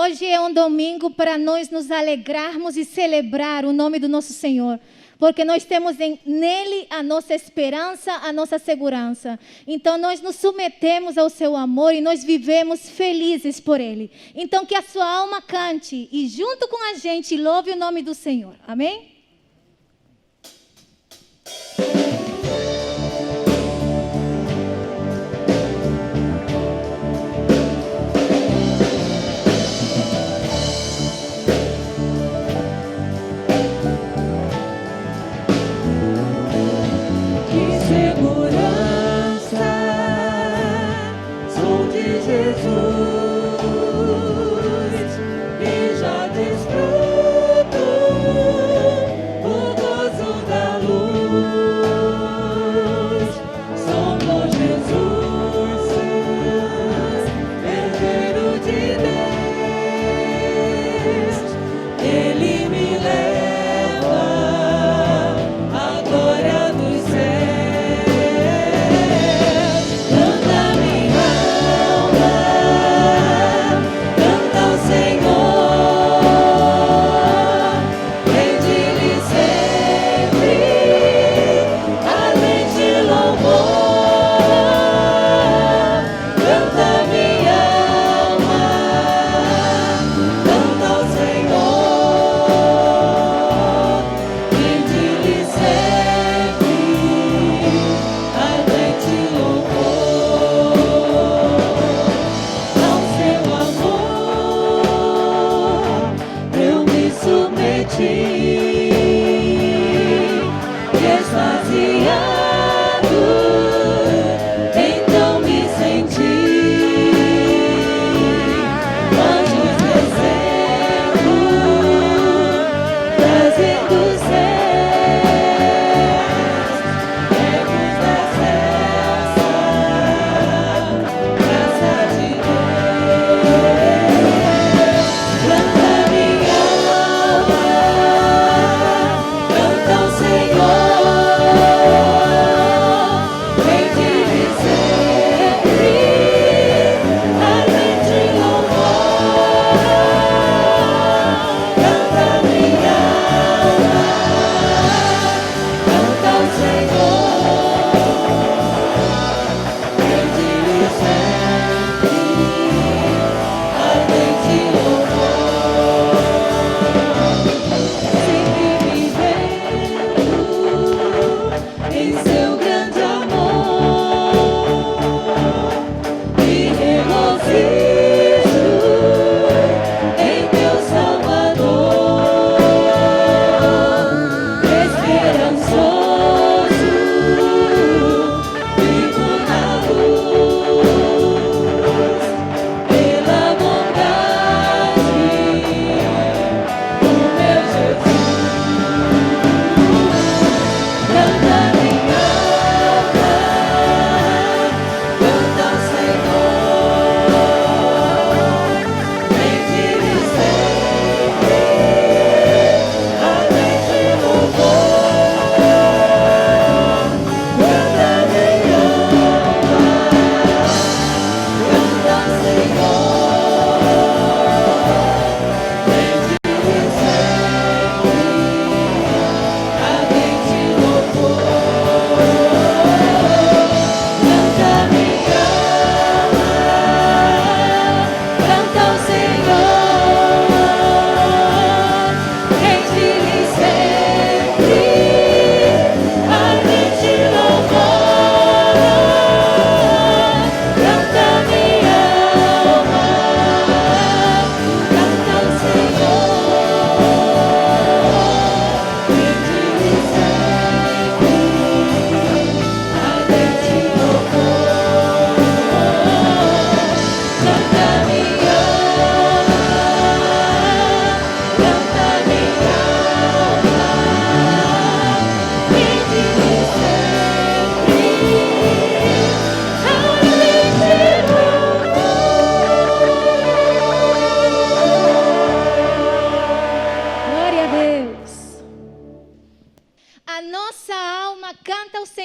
hoje é um domingo para nós nos alegrarmos e celebrar o nome do nosso Senhor. Porque nós temos nele a nossa esperança, a nossa segurança. Então nós nos submetemos ao seu amor e nós vivemos felizes por ele. Então que a sua alma cante e junto com a gente louve o nome do Senhor. Amém?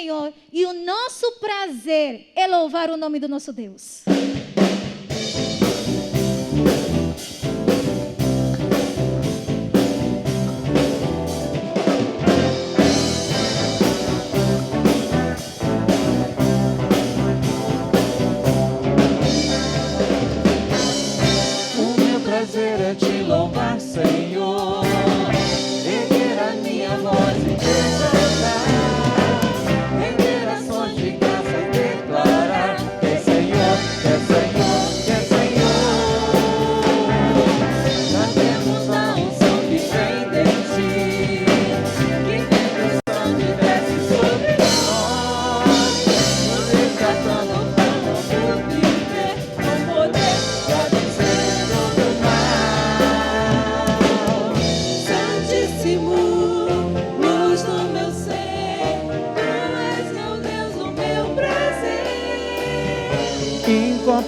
Senhor, e o nosso prazer é louvar o nome do nosso Deus.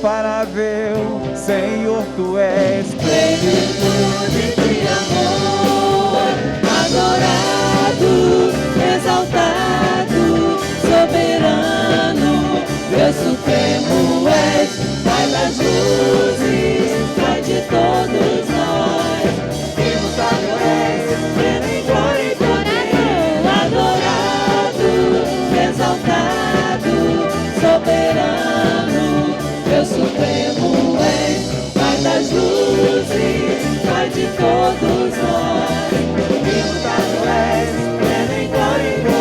incomparável, Senhor, Tu és plenitude de amor, adorado, exaltado, soberano, Deus supremo és, Pai das luzes, Pai de todos nós, imutável és, pleno em glória e poder, adorado, exaltado, soberano, Deus supremo és, Pai das luzes, Pai de todos nós, imutável és, pleno em glória e poder.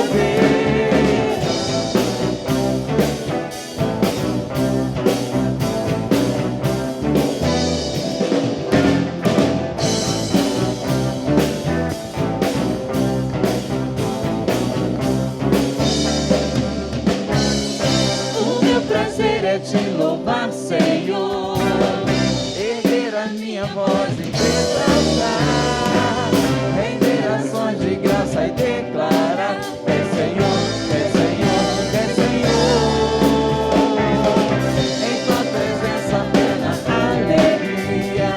O meu prazer é te louvar, Senhor, erguer a minha voz e te exaltar, render ações de graça e declarar: é Senhor, é Senhor, é Senhor. Em tua presença plena alegria,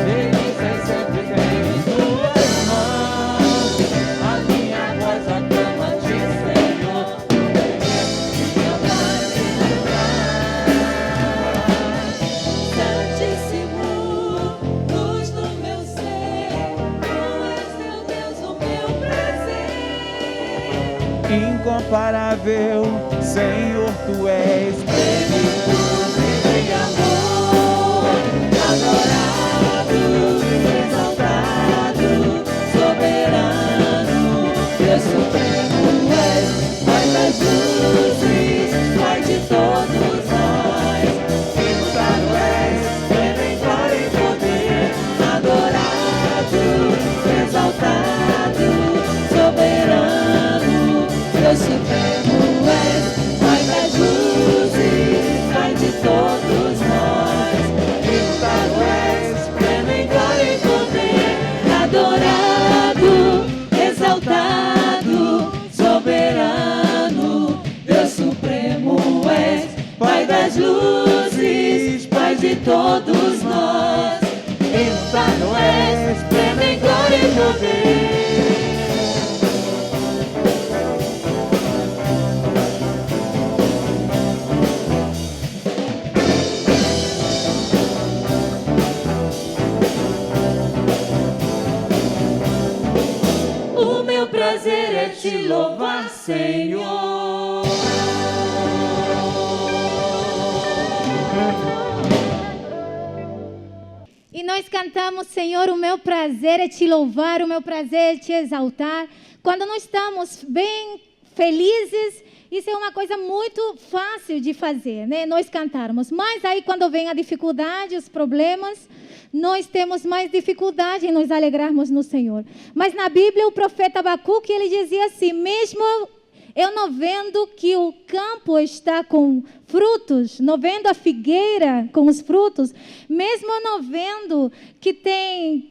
delícias sempre tenho em tuas mãos. A minha voz aclama-te, Senhor, minha voz e Santíssimo, luz do meu ser, Tu és, meu Deus, o meu prazer. incomparável, Senhor, Tu és Plenitude de amor, adorado, exaltado, soberano, Deus supremo és, Pai das luzes, Pai de todos nós, imutável és, pleno em glória e poder, adorado, exaltado, soberano, Deus supremo és, Pai das luzes, Pai de todos nós, imutável és, pleno em glória e poder, adorado, exaltado, soberano, Deus supremo és, Pai das luzes, Pai de todos nós, imutável és, pleno em glória e poder. O meu prazer é te louvar, Senhor. E nós cantamos, Senhor, o meu prazer é te louvar, o meu prazer é te exaltar. Quando nós estamos bem felizes, isso é uma coisa muito fácil de fazer, né? Nós cantarmos. Mas aí quando vem a dificuldade, os problemas, nós temos mais dificuldade em nos alegrarmos no Senhor. Mas na Bíblia o profeta Abacuque, ele dizia assim: mesmo eu não vendo que o campo está com frutos, não vendo a figueira com os frutos, mesmo eu não vendo que tem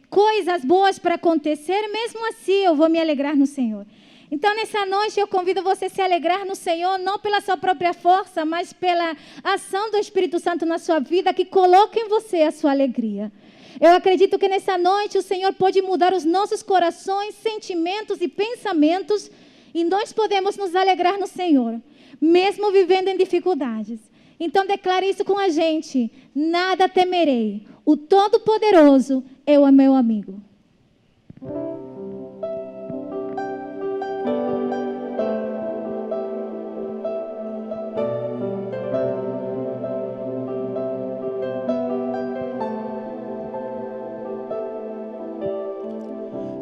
coisas boas para acontecer, mesmo assim eu vou me alegrar no Senhor. Então, nessa noite, eu convido você a se alegrar no Senhor, não pela sua própria força, mas pela ação do Espírito Santo na sua vida, que coloca em você a sua alegria. Eu acredito que nessa noite o Senhor pode mudar os nossos corações, sentimentos e pensamentos, e nós podemos nos alegrar no Senhor, mesmo vivendo em dificuldades. Então, declare isso com a gente: nada temerei, o Todo-Poderoso é o meu amigo.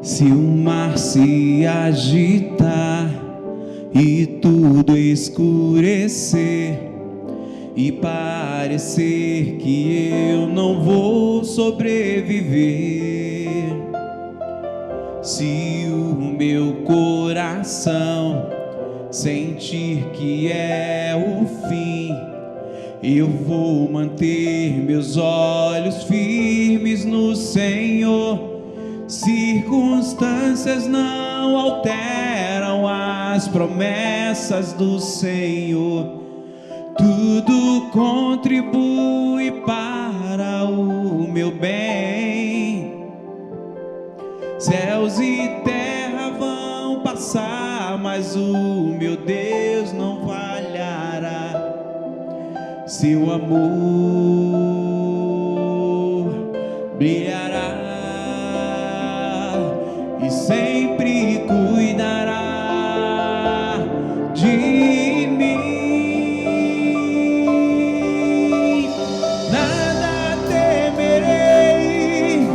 Se o mar se agitar e tudo escurecer e parecer que eu não vou sobreviver, se o meu coração sentir que é o fim, eu vou manter meus olhos firmes no Senhor. Circunstâncias não alteram as promessas do Senhor. tudo contribui para o meu bem. Céus e terra vão passar, mas o meu Deus não falhará. Seu amor brilhará e sempre cuidará de mim. Nada temerei,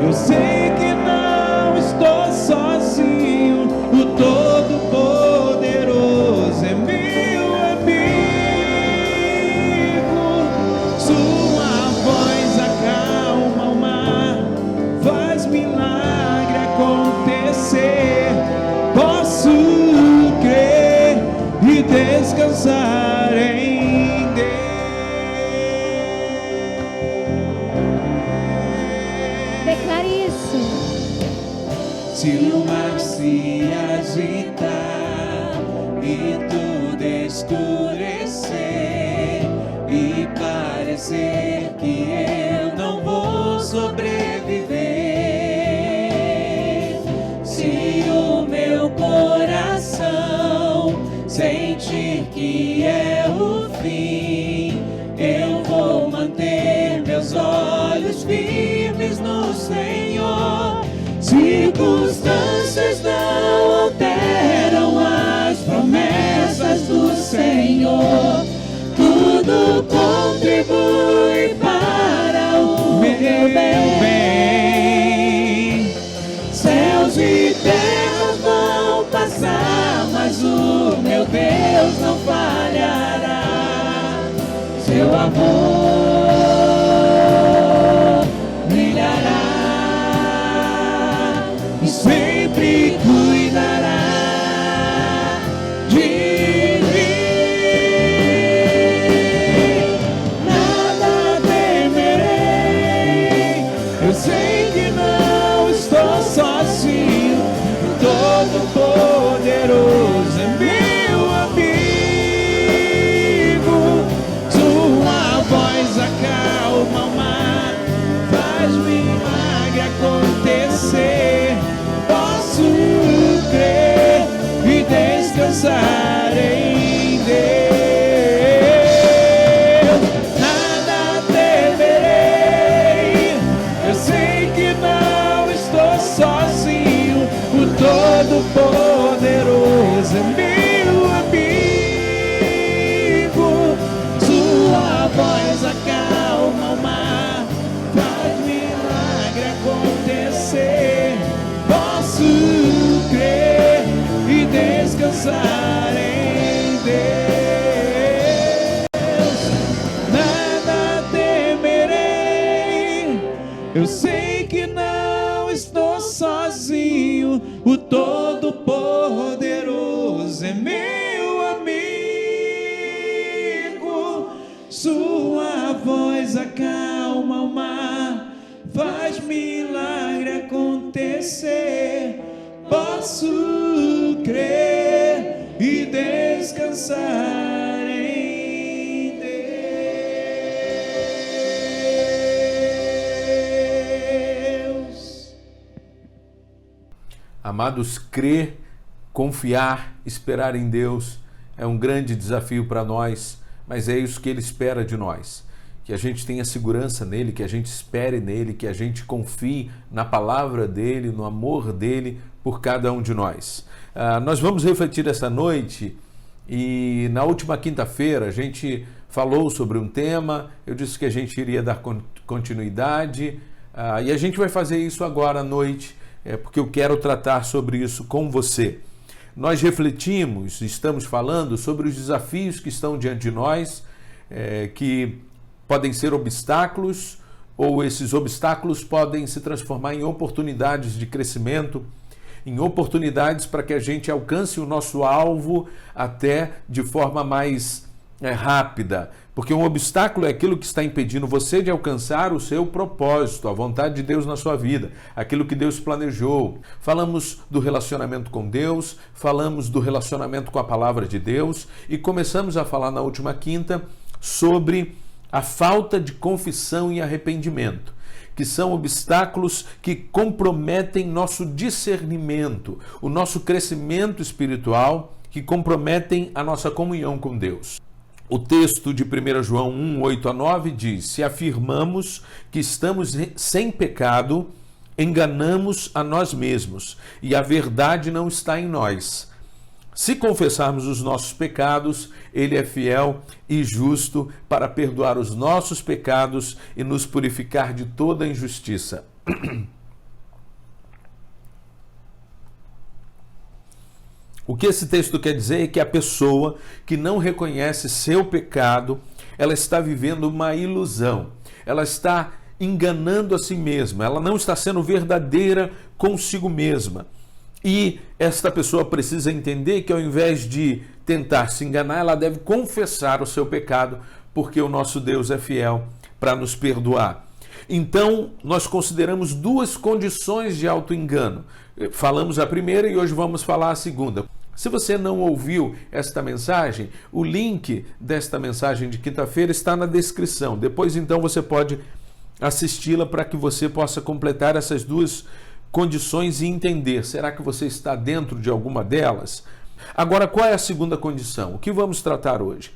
eu sei que não estou sozinho. O Todo-Poderoso é meu amigo. Sua voz acalma o mar, faz milagre acontecer. Posso crer e descansar em Deus. Declare isso. Se o mar se agitar e tudo escurecer e parecer que eu não vou sobreviver, se o meu coração sentir que é o fim, eu vou manter meus olhos firmes no Senhor. Circunstâncias não alteram as promessas do Senhor. Tudo contribui para o meu bem. Céus e terras vão passar, mas o meu Deus não falhará. Seu amor brilhará e sempre cuidará de mim. Nada temerei, eu sei que não estou sozinho. O Todo-Poderoso é meu amigo. Sua voz acalma o mar, faz milagre acontecer. Posso crer e descansar em Deus. Nada temerei, eu sei que não estou sozinho. O Todo-Poderoso é meu amigo. Sua voz acalma o mar, faz milagre acontecer. Posso crer e descansar em Deus. Nada temerei, eu sei que não estou sozinho. O Todo-Poderoso é meu amigo. Sua voz acalma o mar, faz milagre acontecer. Posso crer e descansar em Deus. Amados, crer, confiar, esperar em Deus é um grande desafio para nós, mas é isso que Ele espera de nós. Que a gente tenha segurança nele, que a gente espere nele, que a gente confie na palavra dele, no amor dele por cada um de nós. Nós vamos refletir essa noite e na última quinta-feira a gente falou sobre um tema, eu disse que a gente iria dar continuidade e a gente vai fazer isso agora à noite, porque eu quero tratar sobre isso com você. Nós refletimos, estamos falando sobre os desafios que estão diante de nós, que podem ser obstáculos, ou esses obstáculos podem se transformar em oportunidades de crescimento, em oportunidades para que a gente alcance o nosso alvo até de forma mais rápida, porque um obstáculo é aquilo que está impedindo você de alcançar o seu propósito, a vontade de Deus na sua vida, aquilo que Deus planejou. Falamos do relacionamento com Deus, falamos do relacionamento com a palavra de Deus e começamos a falar na última quinta sobre a falta de confissão e arrependimento, que são obstáculos que comprometem nosso discernimento, o nosso crescimento espiritual, que comprometem a nossa comunhão com Deus. O texto de 1 João 1, 8 a 9 diz: se afirmamos que estamos sem pecado, enganamos a nós mesmos e a verdade não está em nós. Se confessarmos os nossos pecados, Ele é fiel e justo para perdoar os nossos pecados e nos purificar de toda injustiça. O que esse texto quer dizer é que a pessoa que não reconhece seu pecado, ela está vivendo uma ilusão, ela está enganando a si mesma, ela não está sendo verdadeira consigo mesma. E esta pessoa precisa entender que ao invés de tentar se enganar, ela deve confessar o seu pecado, porque o nosso Deus é fiel para nos perdoar. Então, nós consideramos duas condições de auto-engano. Falamos a primeira e hoje vamos falar a segunda. Se você não ouviu esta mensagem, o link desta mensagem de quinta-feira está na descrição. Depois, então, você pode assisti-la para que você possa completar essas duas condições e entender, será que você está dentro de alguma delas? Agora, qual é a segunda condição? O que vamos tratar hoje?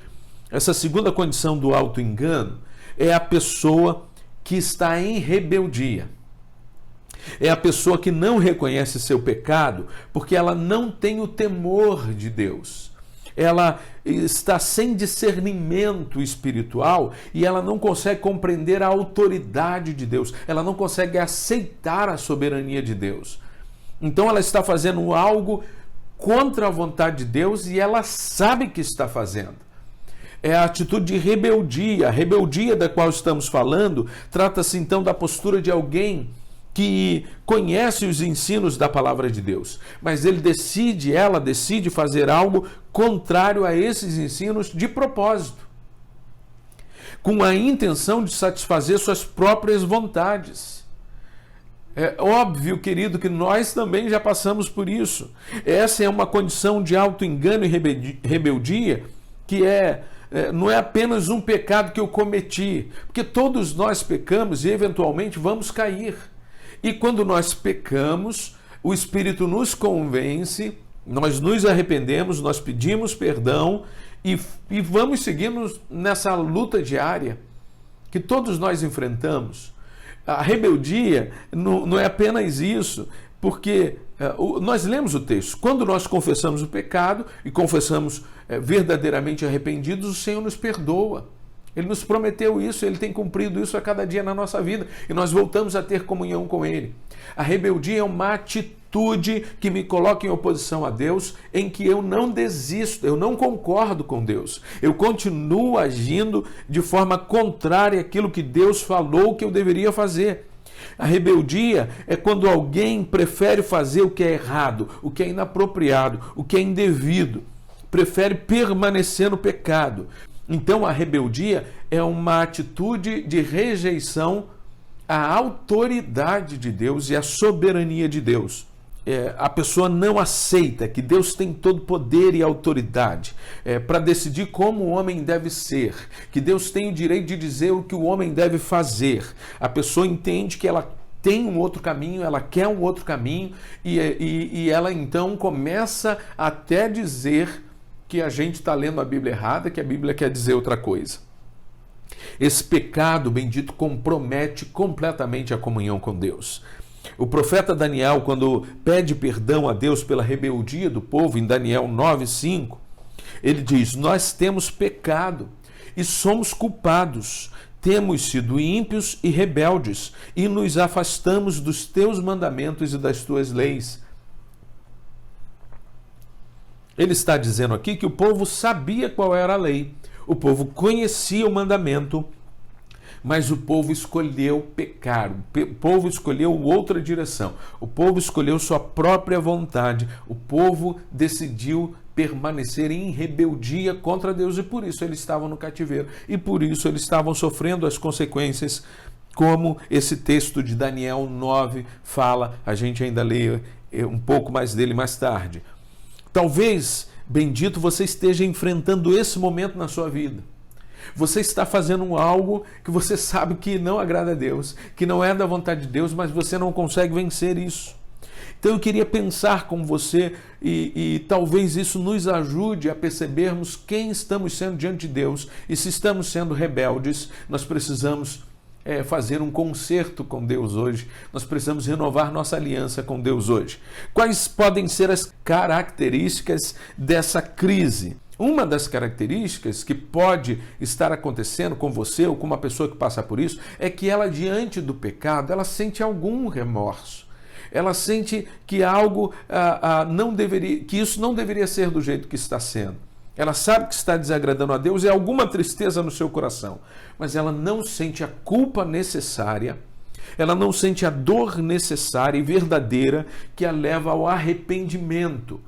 Essa segunda condição do auto-engano é a pessoa que está em rebeldia. É a pessoa que não reconhece seu pecado porque ela não tem o temor de Deus. Ela está sem discernimento espiritual e ela não consegue compreender a autoridade de Deus. Ela não consegue aceitar a soberania de Deus. Então ela está fazendo algo contra a vontade de Deus e ela sabe que está fazendo. É a atitude de rebeldia. A rebeldia da qual estamos falando trata-se então da postura de alguém que conhece os ensinos da palavra de Deus, mas ela decide fazer algo contrário a esses ensinos de propósito, com a intenção de satisfazer suas próprias vontades. É óbvio, querido, que nós também já passamos por isso. Essa é uma condição de auto-engano e rebeldia que não é apenas um pecado que eu cometi, porque todos nós pecamos e eventualmente vamos cair. E quando nós pecamos, o Espírito nos convence, nós nos arrependemos, nós pedimos perdão e vamos seguindo nessa luta diária que todos nós enfrentamos. A rebeldia não é apenas isso, porque nós lemos o texto. Quando nós confessamos o pecado e confessamos verdadeiramente arrependidos, o Senhor nos perdoa. Ele nos prometeu isso, Ele tem cumprido isso a cada dia na nossa vida e nós voltamos a ter comunhão com Ele. A rebeldia é uma atitude que me coloca em oposição a Deus, em que eu não desisto, eu não concordo com Deus. Eu continuo agindo de forma contrária àquilo que Deus falou que eu deveria fazer. A rebeldia é quando alguém prefere fazer o que é errado, o que é inapropriado, o que é indevido. Prefere permanecer no pecado. Então a rebeldia é uma atitude de rejeição à autoridade de Deus e à soberania de Deus. A pessoa não aceita que Deus tem todo poder e autoridade para decidir como o homem deve ser, que Deus tem o direito de dizer o que o homem deve fazer. A pessoa entende que ela tem um outro caminho, ela quer um outro caminho e ela então começa até a dizer que a gente está lendo a Bíblia errada, que a Bíblia quer dizer outra coisa. Esse pecado bendito compromete completamente a comunhão com Deus. O profeta Daniel, quando pede perdão a Deus pela rebeldia do povo, em Daniel 9:5, ele diz: nós temos pecado e somos culpados, temos sido ímpios e rebeldes, e nos afastamos dos teus mandamentos e das tuas leis. Ele está dizendo aqui que o povo sabia qual era a lei, o povo conhecia o mandamento, mas o povo escolheu pecar, o povo escolheu outra direção, o povo escolheu sua própria vontade, o povo decidiu permanecer em rebeldia contra Deus, e por isso eles estavam no cativeiro, e por isso eles estavam sofrendo as consequências, como esse texto de Daniel 9 fala. A gente ainda lê um pouco mais dele mais tarde. Talvez, bendito, você esteja enfrentando esse momento na sua vida. Você está fazendo algo que você sabe que não agrada a Deus, que não é da vontade de Deus, mas você não consegue vencer isso. Então eu queria pensar com você e talvez isso nos ajude a percebermos quem estamos sendo diante de Deus, e se estamos sendo rebeldes, nós precisamos fazer um concerto com Deus hoje. Nós precisamos renovar nossa aliança com Deus hoje. Quais podem ser as características dessa crise? Uma das características que pode estar acontecendo com você ou com uma pessoa que passa por isso é que ela, diante do pecado, ela sente algum remorso. Ela sente que algo não deveria, que isso não deveria ser do jeito que está sendo. Ela sabe que está desagradando a Deus e há alguma tristeza no seu coração, mas ela não sente a culpa necessária, ela não sente a dor necessária e verdadeira que a leva ao arrependimento.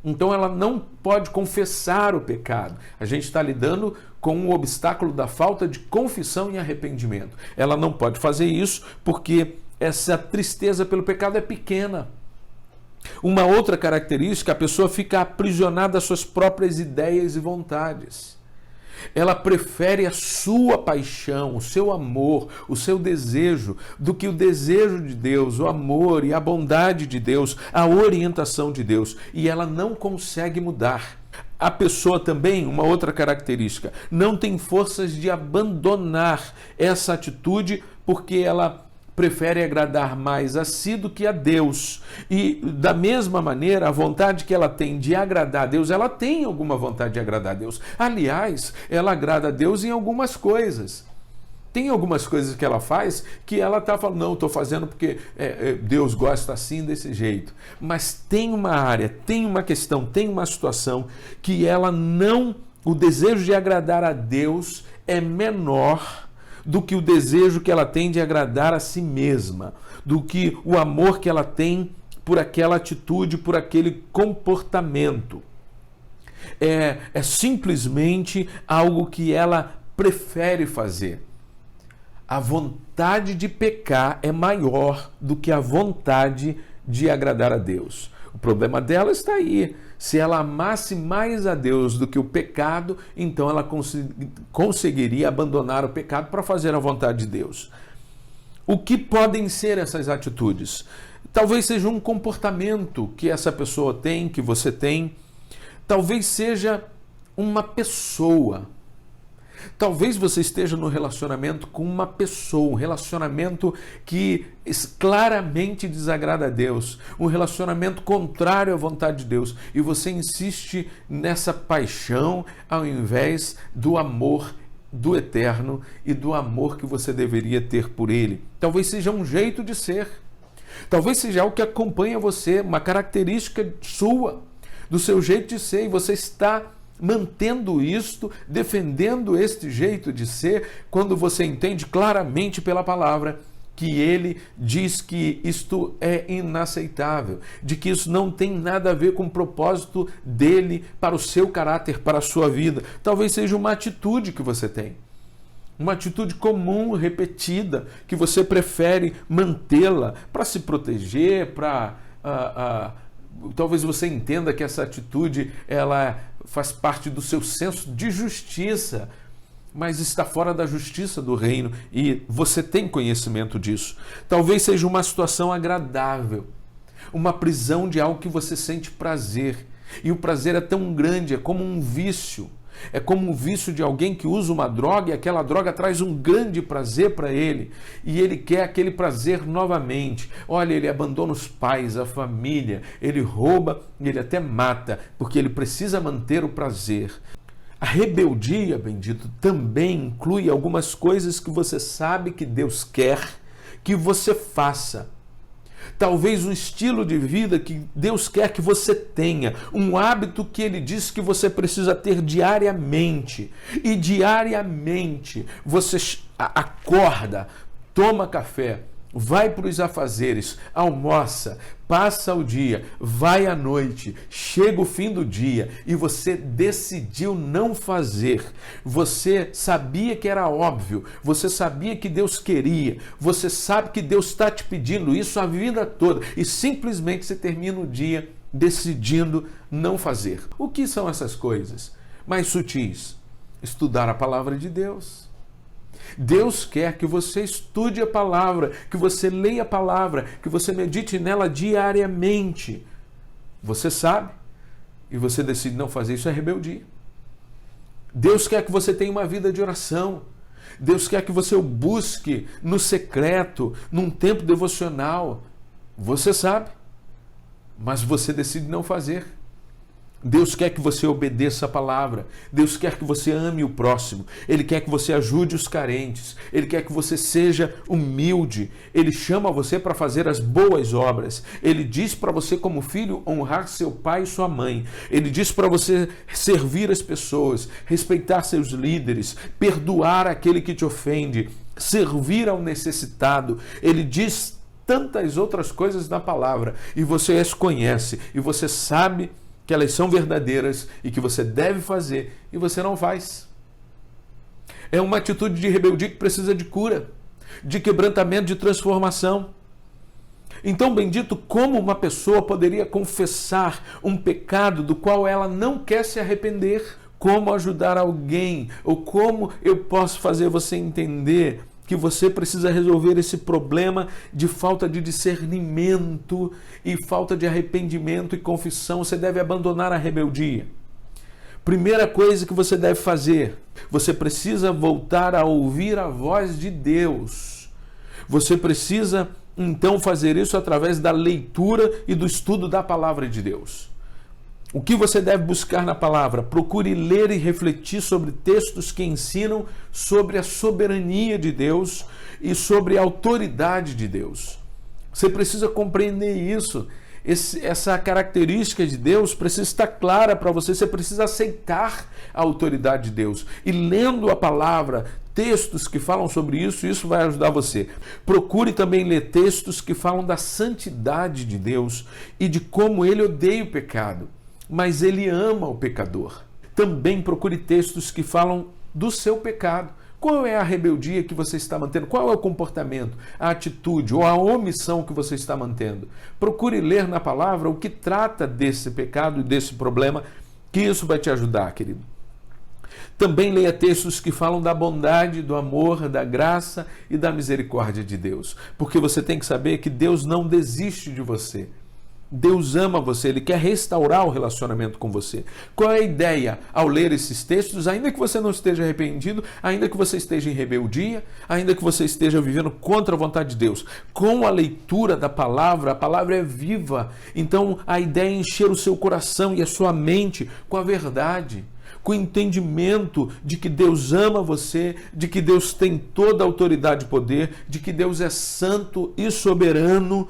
Então ela não pode confessar o pecado. A gente está lidando com o obstáculo da falta de confissão e arrependimento. Ela não pode fazer isso porque essa tristeza pelo pecado é pequena. Uma outra característica, a pessoa fica aprisionada às suas próprias ideias e vontades. Ela prefere a sua paixão, o seu amor, o seu desejo, do que o desejo de Deus, o amor e a bondade de Deus, a orientação de Deus. E ela não consegue mudar. A pessoa também, uma outra característica, não tem forças de abandonar essa atitude, porque ela prefere agradar mais a si do que a Deus. E da mesma maneira, a vontade que ela tem de agradar a Deus, ela tem alguma vontade de agradar a Deus. Aliás, ela agrada a Deus em algumas coisas. Tem algumas coisas que ela faz que ela está falando, não, estou fazendo porque Deus gosta assim, desse jeito. Mas tem uma área, tem uma questão, tem uma situação que ela não, o desejo de agradar a Deus é menor do que o desejo que ela tem de agradar a si mesma, do que o amor que ela tem por aquela atitude, por aquele comportamento. É simplesmente algo que ela prefere fazer. A vontade de pecar é maior do que a vontade de agradar a Deus. O problema dela está aí. Se ela amasse mais a Deus do que o pecado, então ela conseguiria abandonar o pecado para fazer a vontade de Deus. O que podem ser essas atitudes? Talvez seja um comportamento que essa pessoa tem, que você tem. Talvez seja uma pessoa. Talvez você esteja no relacionamento com uma pessoa, um relacionamento que claramente desagrada a Deus, um relacionamento contrário à vontade de Deus, e você insiste nessa paixão ao invés do amor do eterno e do amor que você deveria ter por ele. Talvez seja um jeito de ser, talvez seja algo que acompanha você, uma característica sua, do seu jeito de ser, e você está mantendo isto, defendendo este jeito de ser, quando você entende claramente pela palavra que ele diz que isto é inaceitável, de que isso não tem nada a ver com o propósito dele para o seu caráter, para a sua vida. Talvez seja uma atitude que você tem, uma atitude comum, repetida, que você prefere mantê-la para se proteger, talvez você entenda que essa atitude ela faz parte do seu senso de justiça, mas está fora da justiça do reino, e você tem conhecimento disso. Talvez seja uma situação agradável, uma prisão de algo que você sente prazer, e o prazer é tão grande, é como um vício. É como um vício de alguém que usa uma droga e aquela droga traz um grande prazer para ele e ele quer aquele prazer novamente. Olha, ele abandona os pais, a família, ele rouba e ele até mata, porque ele precisa manter o prazer. A rebeldia, bendito, também inclui algumas coisas que você sabe que Deus quer que você faça. Talvez um estilo de vida que Deus quer que você tenha, um hábito que Ele diz que você precisa ter diariamente, e diariamente você acorda, toma café, vai para os afazeres, almoça, passa o dia, vai à noite, chega o fim do dia e você decidiu não fazer. Você sabia que era óbvio, você sabia que Deus queria, você sabe que Deus está te pedindo isso a vida toda e simplesmente você termina o dia decidindo não fazer. O que são essas coisas? Mais sutis. Estudar a palavra de Deus. Deus quer que você estude a palavra, que você leia a palavra, que você medite nela diariamente. Você sabe e você decide não fazer, isso é rebeldia. Deus quer que você tenha uma vida de oração. Deus quer que você o busque no secreto, num tempo devocional. Você sabe, mas você decide não fazer. Deus quer que você obedeça a palavra. Deus quer que você ame o próximo. Ele quer que você ajude os carentes. Ele quer que você seja humilde. Ele chama você para fazer as boas obras. Ele diz para você, como filho, honrar seu pai e sua mãe. Ele diz para você servir as pessoas, respeitar seus líderes, perdoar aquele que te ofende, servir ao necessitado. Ele diz tantas outras coisas na palavra e você as conhece e você sabe que elas são verdadeiras e que você deve fazer e você não faz. É uma atitude de rebeldia que precisa de cura, de quebrantamento, de transformação. Então, bendito, como uma pessoa poderia confessar um pecado do qual ela não quer se arrepender? Como ajudar alguém? Ou como eu posso fazer você entender que você precisa resolver esse problema de falta de discernimento e falta de arrependimento e confissão? Você deve abandonar a rebeldia. Primeira coisa que você deve fazer, você precisa voltar a ouvir a voz de Deus. Você precisa, então, fazer isso através da leitura e do estudo da palavra de Deus. O que você deve buscar na palavra? Procure ler e refletir sobre textos que ensinam sobre a soberania de Deus e sobre a autoridade de Deus. Você precisa compreender isso. Essa característica de Deus precisa estar clara para você. Você precisa aceitar a autoridade de Deus. E lendo a palavra, textos que falam sobre isso, isso vai ajudar você. Procure também ler textos que falam da santidade de Deus e de como Ele odeia o pecado, mas Ele ama o pecador. Também procure textos que falam do seu pecado. Qual é a rebeldia que você está mantendo? Qual é o comportamento, a atitude ou a omissão que você está mantendo? Procure ler na palavra o que trata desse pecado e desse problema, que isso vai te ajudar, querido. Também leia textos que falam da bondade, do amor, da graça e da misericórdia de Deus. Porque você tem que saber que Deus não desiste de você. Deus ama você, Ele quer restaurar o relacionamento com você. Qual é a ideia ao ler esses textos? Ainda que você não esteja arrependido, ainda que você esteja em rebeldia, ainda que você esteja vivendo contra a vontade de Deus, com a leitura da palavra, a palavra é viva. Então a ideia é encher o seu coração e a sua mente com a verdade, com o entendimento de que Deus ama você, de que Deus tem toda a autoridade e poder, de que Deus é santo e soberano,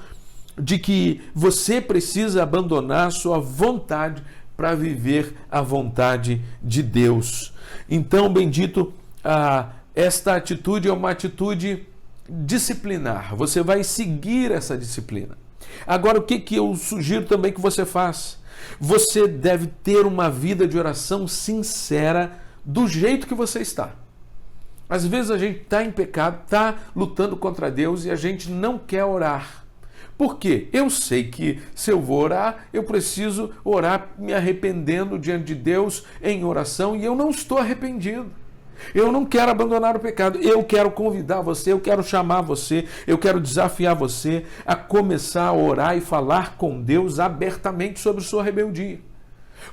de que você precisa abandonar sua vontade para viver a vontade de Deus. Então, bendito, esta atitude é uma atitude disciplinar. Você vai seguir essa disciplina. Agora, o que eu sugiro também que você faça? Você deve ter uma vida de oração sincera do jeito que você está. Às vezes a gente está em pecado, está lutando contra Deus e a gente não quer orar. Por quê? Eu sei que se eu vou orar, eu preciso orar me arrependendo diante de Deus em oração e eu não estou arrependido. Eu não quero abandonar o pecado. Eu quero convidar você, eu quero chamar você, eu quero desafiar você a começar a orar e falar com Deus abertamente sobre sua rebeldia.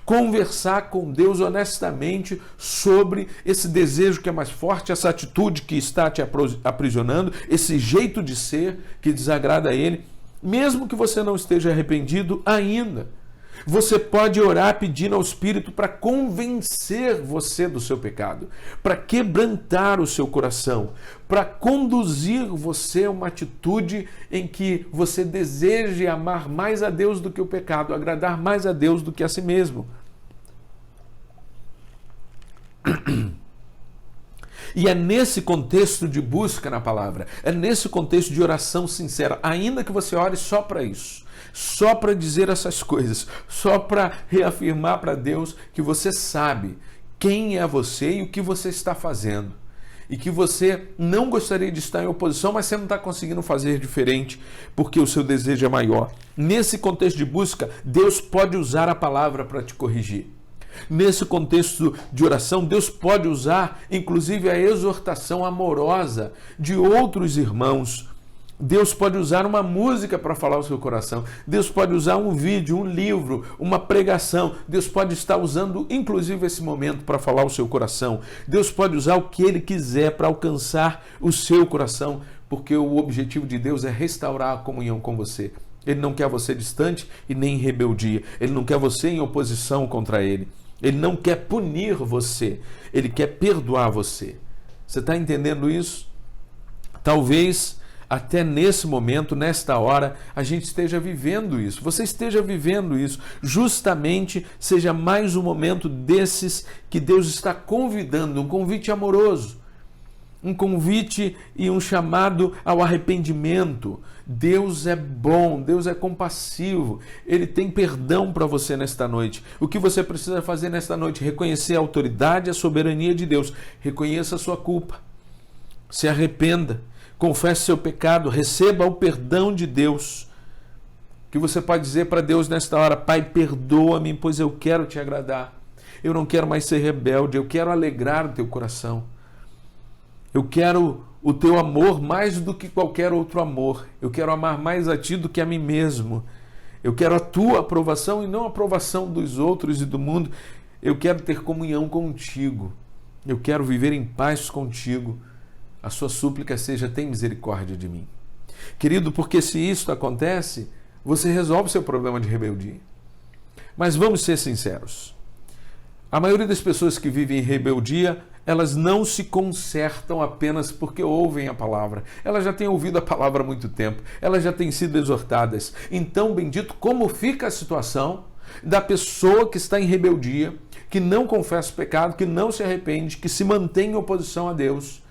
Conversar com Deus honestamente sobre esse desejo que é mais forte, essa atitude que está te aprisionando, esse jeito de ser que desagrada a Ele. Mesmo que você não esteja arrependido ainda, você pode orar pedindo ao Espírito para convencer você do seu pecado, para quebrantar o seu coração, para conduzir você a uma atitude em que você deseje amar mais a Deus do que o pecado, agradar mais a Deus do que a si mesmo. E é nesse contexto de busca na palavra, é nesse contexto de oração sincera, ainda que você ore só para isso, só para dizer essas coisas, só para reafirmar para Deus que você sabe quem é você e o que você está fazendo. E que você não gostaria de estar em oposição, mas você não está conseguindo fazer diferente, porque o seu desejo é maior. Nesse contexto de busca, Deus pode usar a palavra para te corrigir. Nesse contexto de oração, Deus pode usar, inclusive, a exortação amorosa de outros irmãos. Deus pode usar uma música para falar ao seu coração. Deus pode usar um vídeo, um livro, uma pregação. Deus pode estar usando, inclusive, esse momento para falar ao seu coração. Deus pode usar o que Ele quiser para alcançar o seu coração, porque o objetivo de Deus é restaurar a comunhão com você. Ele não quer você distante e nem em rebeldia. Ele não quer você em oposição contra Ele. Ele não quer punir você. Ele quer perdoar você. Você está entendendo isso? Talvez até nesse momento, nesta hora, a gente esteja vivendo isso. Você esteja vivendo isso. Justamente seja mais um momento desses que Deus está convidando, um convite amoroso, um convite e um chamado ao arrependimento. Deus é bom, Deus é compassivo, Ele tem perdão para você nesta noite. O que você precisa fazer nesta noite? Reconhecer a autoridade e a soberania de Deus. Reconheça a sua culpa. Se arrependa. Confesse seu pecado, receba o perdão de Deus. Que você pode dizer para Deus nesta hora: Pai, perdoa-me, pois eu quero te agradar. Eu não quero mais ser rebelde, eu quero alegrar o teu coração. Eu quero o teu amor mais do que qualquer outro amor. Eu quero amar mais a ti do que a mim mesmo. Eu quero a tua aprovação e não a aprovação dos outros e do mundo. Eu quero ter comunhão contigo. Eu quero viver em paz contigo. A sua súplica seja: tem misericórdia de mim. Querido, porque se isso acontece, você resolve seu problema de rebeldia. Mas vamos ser sinceros. A maioria das pessoas que vivem em rebeldia, elas não se consertam apenas porque ouvem a palavra. Elas já têm ouvido a palavra há muito tempo. Elas já têm sido exortadas. Então, bendito, como fica a situação da pessoa que está em rebeldia, que não confessa o pecado, que não se arrepende, que se mantém em oposição a Deus?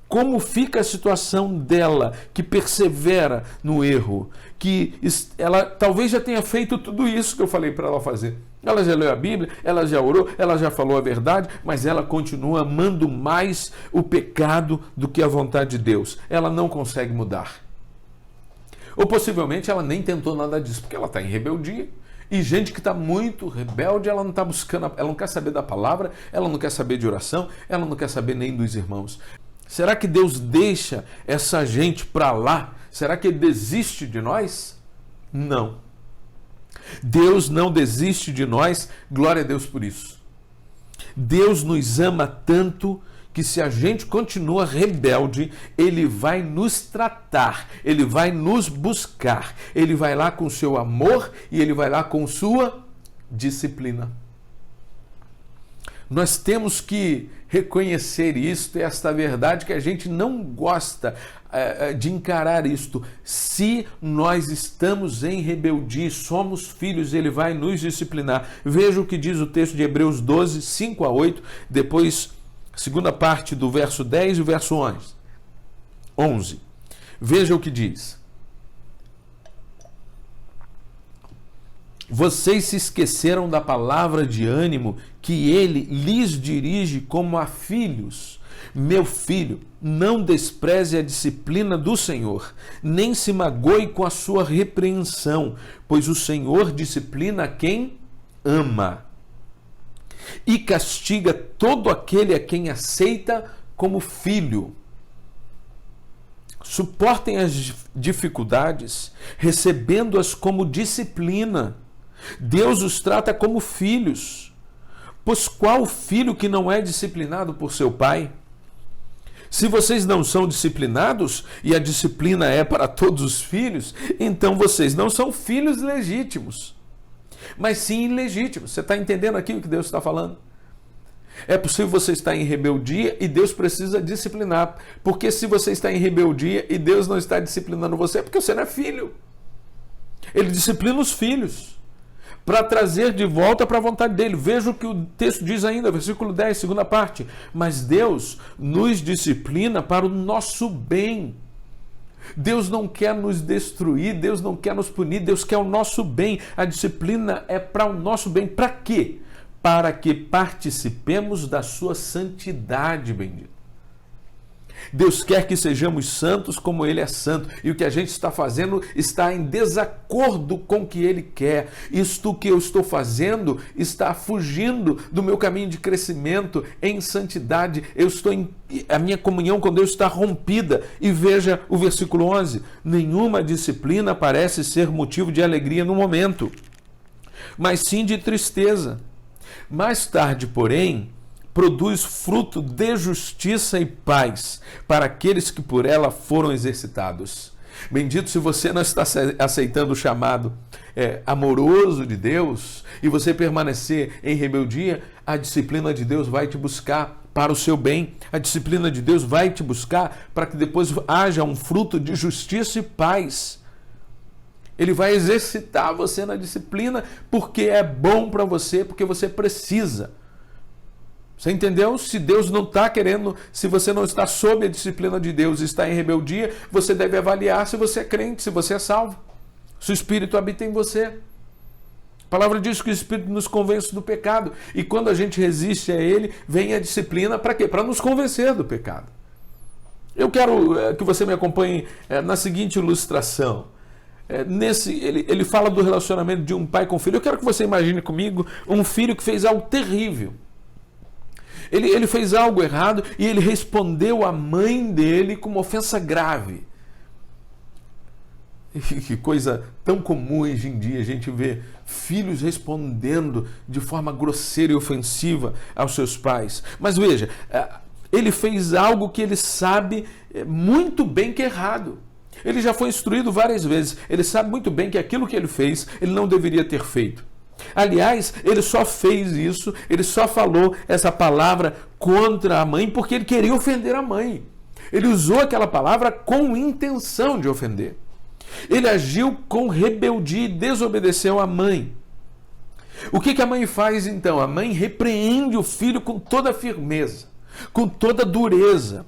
Como fica a situação dela, que persevera no erro, que ela talvez já tenha feito tudo isso que eu falei para ela fazer. Ela já leu a Bíblia, ela já orou, ela já falou a verdade, mas ela continua amando mais o pecado do que a vontade de Deus. Ela não consegue mudar. Ou possivelmente ela nem tentou nada disso, porque ela está em rebeldia. E gente que está muito rebelde, ela não está buscando, ela não quer saber da palavra, ela não quer saber de oração, ela não quer saber nem dos irmãos. Será que Deus deixa essa gente para lá? Será que Ele desiste de nós? Não. Deus não desiste de nós, glória a Deus por isso. Deus nos ama tanto que se a gente continua rebelde, Ele vai nos tratar, Ele vai nos buscar, Ele vai lá com seu amor e Ele vai lá com sua disciplina. Nós temos que reconhecer isto, esta verdade, que a gente não gosta de encarar isto. Se nós estamos em rebeldia, somos filhos, Ele vai nos disciplinar. Veja o que diz o texto de Hebreus 12, 5 a 8, depois, segunda parte do verso 10 e o verso 11. Veja o que diz. Vocês se esqueceram da palavra de ânimo que Ele lhes dirige como a filhos. Meu filho, não despreze a disciplina do Senhor, nem se magoe com a sua repreensão, pois o Senhor disciplina quem ama e castiga todo aquele a quem aceita como filho. Suportem as dificuldades, recebendo-as como disciplina. Deus os trata como filhos. Pois qual filho que não é disciplinado por seu pai? Se vocês não são disciplinados, e a disciplina é para todos os filhos, então vocês não são filhos legítimos, mas sim ilegítimos. Você está entendendo aqui o que Deus está falando? É possível você estar em rebeldia e Deus precisa disciplinar. Porque se você está em rebeldia e Deus não está disciplinando você, é porque você não é filho. Ele disciplina os filhos. para trazer de volta para a vontade dele. Veja o que o texto diz ainda, versículo 10, segunda parte. Mas Deus nos disciplina para o nosso bem. Deus não quer nos destruir, Deus não quer nos punir, Deus quer o nosso bem. A disciplina é para o nosso bem. Para quê? Para que participemos da sua santidade, bendito. Deus quer que sejamos santos como Ele é santo. E o que a gente está fazendo está em desacordo com o que Ele quer. Isto que eu estou fazendo está fugindo do meu caminho de crescimento em santidade. A minha comunhão com Deus está rompida. E veja o versículo 11. Nenhuma disciplina parece ser motivo de alegria no momento, mas sim de tristeza. Mais tarde, porém, produz fruto de justiça e paz para aqueles que por ela foram exercitados. Bendito se você não está aceitando o chamado amoroso de Deus e você permanecer em rebeldia, a disciplina de Deus vai te buscar para o seu bem. A disciplina de Deus vai te buscar para que depois haja um fruto de justiça e paz. Ele vai exercitar você na disciplina porque é bom para você, porque você precisa. Você entendeu? Se Deus não está querendo, se você não está sob a disciplina de Deus e está em rebeldia, você deve avaliar se você é crente, se você é salvo, se o Espírito habita em você. A palavra diz que o Espírito nos convence do pecado. E quando a gente resiste a Ele, vem a disciplina para quê? Para nos convencer do pecado. Eu quero que você me acompanhe na seguinte ilustração. Ele fala do relacionamento de um pai com filho. Eu quero que você imagine comigo um filho que fez algo terrível. Ele fez algo errado e ele respondeu à mãe dele com uma ofensa grave. Que coisa tão comum hoje em dia, a gente vê filhos respondendo de forma grosseira e ofensiva aos seus pais. Mas veja, ele fez algo que ele sabe muito bem que é errado. Ele já foi instruído várias vezes. Ele sabe muito bem que aquilo que ele fez, ele não deveria ter feito. Aliás, ele só fez isso, ele só falou essa palavra contra a mãe porque ele queria ofender a mãe. Ele usou aquela palavra com intenção de ofender. Ele agiu com rebeldia e desobedeceu à mãe. O que a mãe faz então? A mãe repreende o filho com toda firmeza, com toda dureza.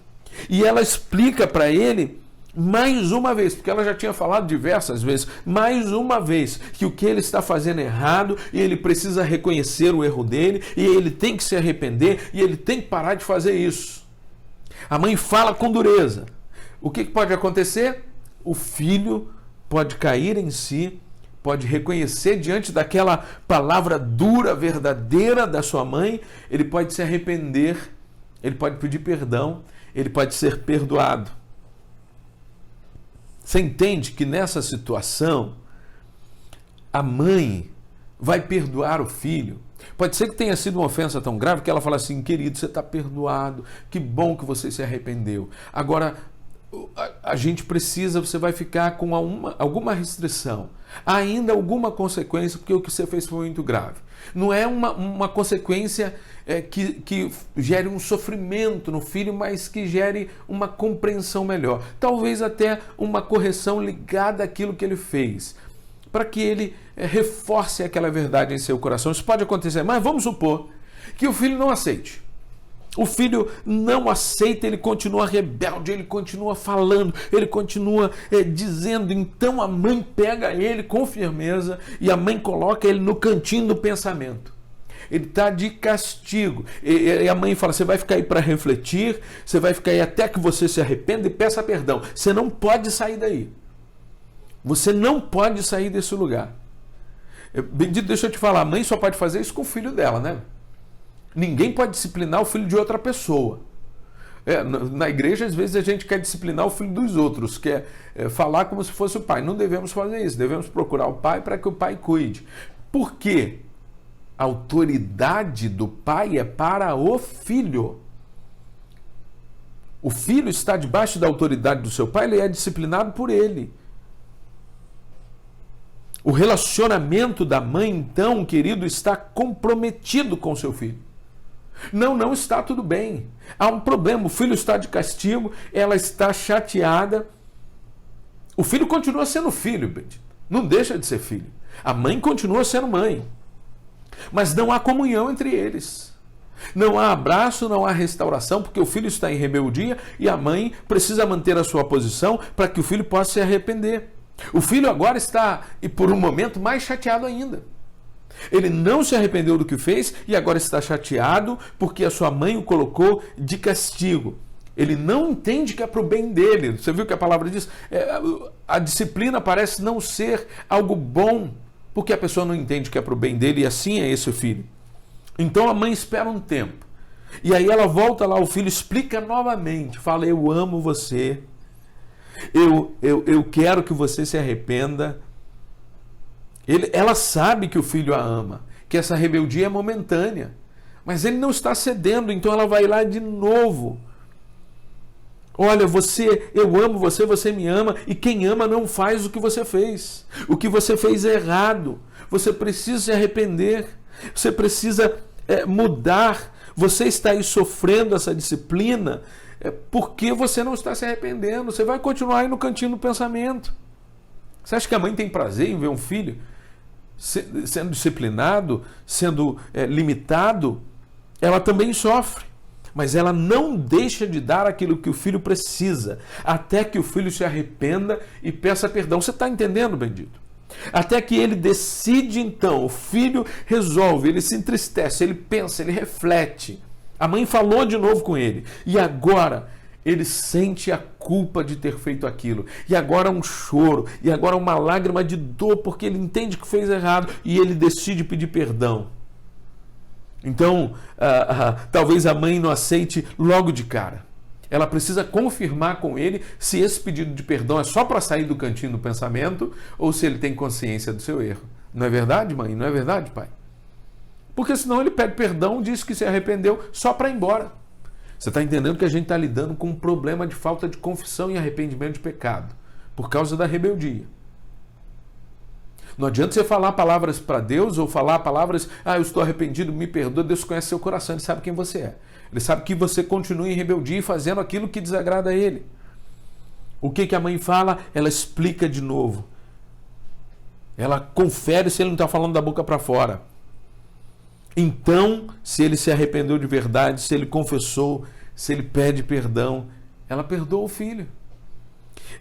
E ela explica para ele mais uma vez, porque ela já tinha falado diversas vezes, mais uma vez, que o que ele está fazendo é errado e ele precisa reconhecer o erro dele e ele tem que se arrepender e ele tem que parar de fazer isso. A mãe fala com dureza. O que pode acontecer? O filho pode cair em si, pode reconhecer diante daquela palavra dura, verdadeira da sua mãe, ele pode se arrepender, ele pode pedir perdão, ele pode ser perdoado. Você entende que nessa situação a mãe vai perdoar o filho? Pode ser que tenha sido uma ofensa tão grave que ela fala assim: querido, você está perdoado, que bom que você se arrependeu. Agora, a gente precisa, você vai ficar com alguma restrição, ainda alguma consequência, porque o que você fez foi muito grave. Não é uma consequência que gere um sofrimento no filho, mas que gere uma compreensão melhor. Talvez até uma correção ligada àquilo que ele fez, para que ele reforce aquela verdade em seu coração. Isso pode acontecer, mas vamos supor que o filho não aceite. O filho não aceita, ele continua rebelde, ele continua falando, ele continua dizendo. Então a mãe pega ele com firmeza e a mãe coloca ele no cantinho do pensamento. Ele está de castigo. E a mãe fala: você vai ficar aí para refletir, você vai ficar aí até que você se arrependa e peça perdão. Você não pode sair daí. Você não pode sair desse lugar. Bendito, deixa eu te falar, a mãe só pode fazer isso com o filho dela, né? Ninguém pode disciplinar o filho de outra pessoa. Na igreja, às vezes, a gente quer disciplinar o filho dos outros, quer falar como se fosse o pai. Não devemos fazer isso, devemos procurar o pai para que o pai cuide. Por quê? A autoridade do pai é para o filho. O filho está debaixo da autoridade do seu pai, ele é disciplinado por ele. O relacionamento da mãe, então, querido, está comprometido com o seu filho. Não está tudo bem. Há um problema, o filho está de castigo, ela está chateada. O filho continua sendo filho, não deixa de ser filho. A mãe continua sendo mãe, mas não há comunhão entre eles. Não há abraço, não há restauração, porque o filho está em rebeldia e a mãe precisa manter a sua posição para que o filho possa se arrepender. O filho agora está, e por um momento, mais chateado ainda. Ele não se arrependeu do que fez e agora está chateado porque a sua mãe o colocou de castigo. Ele não entende que é para o bem dele. Você viu que a palavra diz? A disciplina parece não ser algo bom, porque a pessoa não entende que é para o bem dele, e assim é esse filho. Então a mãe espera um tempo. E aí ela volta lá, o filho explica novamente, fala: eu amo você, eu quero que você se arrependa. Ela sabe que o filho a ama, que essa rebeldia é momentânea, mas ele não está cedendo, então ela vai lá de novo. Olha, eu amo você, você me ama, e quem ama não faz o que você fez. O que você fez é errado. Você precisa se arrepender. Você precisa mudar. Você está aí sofrendo essa disciplina porque você não está se arrependendo. Você vai continuar aí no cantinho do pensamento. Você acha que a mãe tem prazer em ver um filho sendo disciplinado, sendo limitado? Ela também sofre. Mas ela não deixa de dar aquilo que o filho precisa, até que o filho se arrependa e peça perdão. Você está entendendo, bendito? Até que ele decide, então, o filho resolve, ele se entristece, ele pensa, ele reflete. A mãe falou de novo com ele, e agora ele sente a culpa de ter feito aquilo. E agora um choro, e agora uma lágrima de dor, porque ele entende que fez errado, e ele decide pedir perdão. Então, talvez a mãe não aceite logo de cara. Ela precisa confirmar com ele se esse pedido de perdão é só para sair do cantinho do pensamento ou se ele tem consciência do seu erro. Não é verdade, mãe? Não é verdade, pai? Porque senão ele pede perdão, diz que se arrependeu só para ir embora. Você está entendendo que a gente está lidando com um problema de falta de confissão e arrependimento de pecado por causa da rebeldia. Não adianta você falar palavras para Deus ou falar palavras: eu estou arrependido, me perdoa. Deus conhece seu coração, Ele sabe quem você é. Ele sabe que você continua em rebeldia e fazendo aquilo que desagrada a Ele. O que a mãe fala? Ela explica de novo. Ela confere se ele não está falando da boca para fora. Então, se ele se arrependeu de verdade, se ele confessou, se ele pede perdão, ela perdoa o filho.